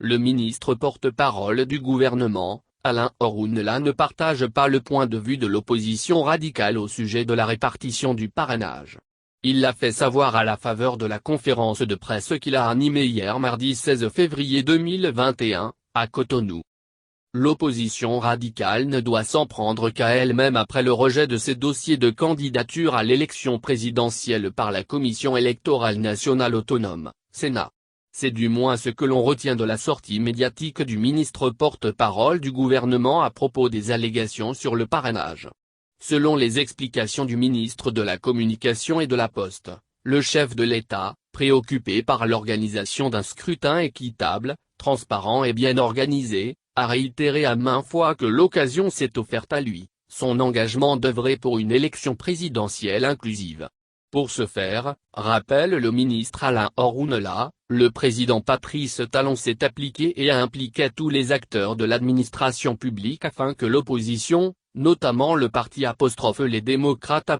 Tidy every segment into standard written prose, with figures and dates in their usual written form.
Le ministre porte-parole du gouvernement, Alain Orunela, ne partage pas le point de vue de l'opposition radicale au sujet de la répartition du parrainage. Il l'a fait savoir à la faveur de la conférence de presse qu'il a animée hier mardi 16 février 2021, à Cotonou. L'opposition radicale ne doit s'en prendre qu'à elle-même après le rejet de ses dossiers de candidature à l'élection présidentielle par la Commission électorale nationale autonome, Sénat. C'est du moins ce que l'on retient de la sortie médiatique du ministre porte-parole du gouvernement à propos des allégations sur le parrainage. Selon les explications du ministre de la Communication et de la Poste, le chef de l'État, préoccupé par l'organisation d'un scrutin équitable, transparent et bien organisé, a réitéré à maintes fois que l'occasion s'est offerte à lui, son engagement d'œuvrer pour une élection présidentielle inclusive. Pour ce faire, rappelle le ministre Alain Orunela, le président Patrice Talon s'est appliqué et a impliqué tous les acteurs de l'administration publique afin que l'opposition, notamment le parti les démocrates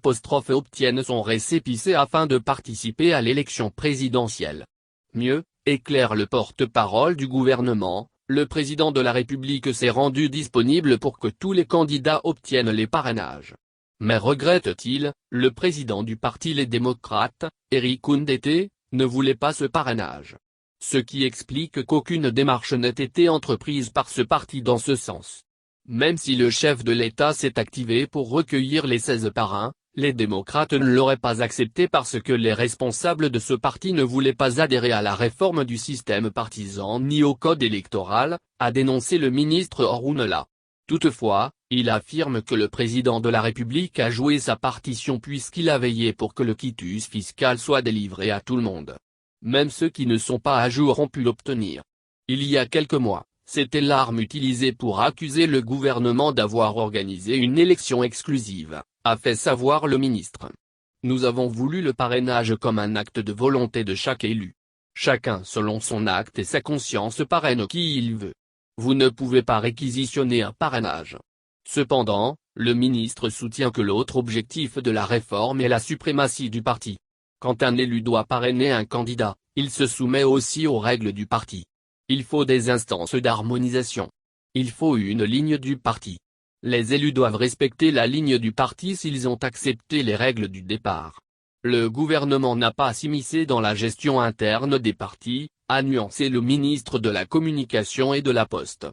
obtienne son récépissé afin de participer à l'élection présidentielle. Mieux, éclaire le porte-parole du gouvernement, le président de la République s'est rendu disponible pour que tous les candidats obtiennent les parrainages. Mais regrette-t-il, le président du parti Les Démocrates, Éric Ndete, ne voulait pas ce parrainage. Ce qui explique qu'aucune démarche n'ait été entreprise par ce parti dans ce sens. Même si le chef de l'État s'est activé pour recueillir les 16 parrains, les démocrates ne l'auraient pas accepté parce que les responsables de ce parti ne voulaient pas adhérer à la réforme du système partisan ni au code électoral, a dénoncé le ministre Orunela. Toutefois, il affirme que le président de la République a joué sa partition puisqu'il a veillé pour que le quitus fiscal soit délivré à tout le monde. Même ceux qui ne sont pas à jour ont pu l'obtenir. Il y a quelques mois, c'était l'arme utilisée pour accuser le gouvernement d'avoir organisé une élection exclusive, a fait savoir le ministre. Nous avons voulu le parrainage comme un acte de volonté de chaque élu. Chacun selon son acte et sa conscience parraine qui il veut. Vous ne pouvez pas réquisitionner un parrainage. Cependant, le ministre soutient que l'autre objectif de la réforme est la suprématie du parti. Quand un élu doit parrainer un candidat, il se soumet aussi aux règles du parti. Il faut des instances d'harmonisation. Il faut une ligne du parti. Les élus doivent respecter la ligne du parti s'ils ont accepté les règles du départ. Le gouvernement n'a pas à s'immiscer dans la gestion interne des partis, a nuancé le ministre de la Communication et de la Poste.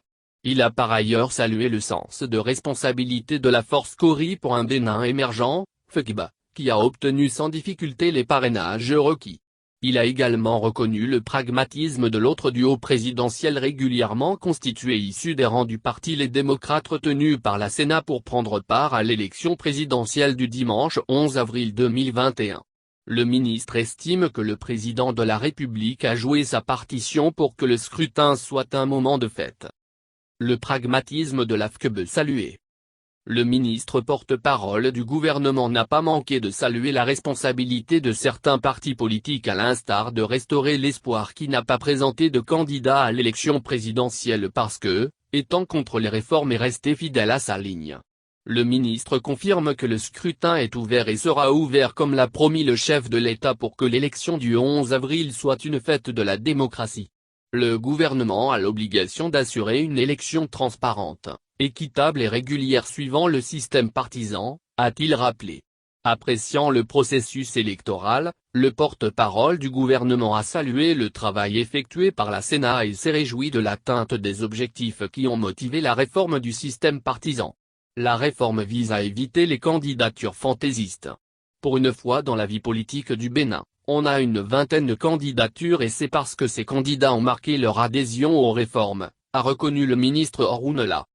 Il a par ailleurs salué le sens de responsabilité de la force Cori pour un Bénin émergent, FECBA, qui a obtenu sans difficulté les parrainages requis. Il a également reconnu le pragmatisme de l'autre duo présidentiel régulièrement constitué issu des rangs du parti Les Démocrates retenu par la Sénat pour prendre part à l'élection présidentielle du dimanche 11 avril 2021. Le ministre estime que le président de la République a joué sa partition pour que le scrutin soit un moment de fête. Le pragmatisme de la FECBA salué. Le ministre porte-parole du gouvernement n'a pas manqué de saluer la responsabilité de certains partis politiques à l'instar de Restaurer l'Espoir qui n'a pas présenté de candidat à l'élection présidentielle parce que, étant contre les réformes est resté fidèle à sa ligne. Le ministre confirme que le scrutin est ouvert et sera ouvert comme l'a promis le chef de l'État pour que l'élection du 11 avril soit une fête de la démocratie. Le gouvernement a l'obligation d'assurer une élection transparente, équitable et régulière suivant le système partisan, a-t-il rappelé. Appréciant le processus électoral, le porte-parole du gouvernement a salué le travail effectué par la Sénat et s'est réjoui de l'atteinte des objectifs qui ont motivé la réforme du système partisan. La réforme vise à éviter les candidatures fantaisistes. Pour une fois dans la vie politique du Bénin, on a une vingtaine de candidatures et c'est parce que ces candidats ont marqué leur adhésion aux réformes, a reconnu le ministre Orunela.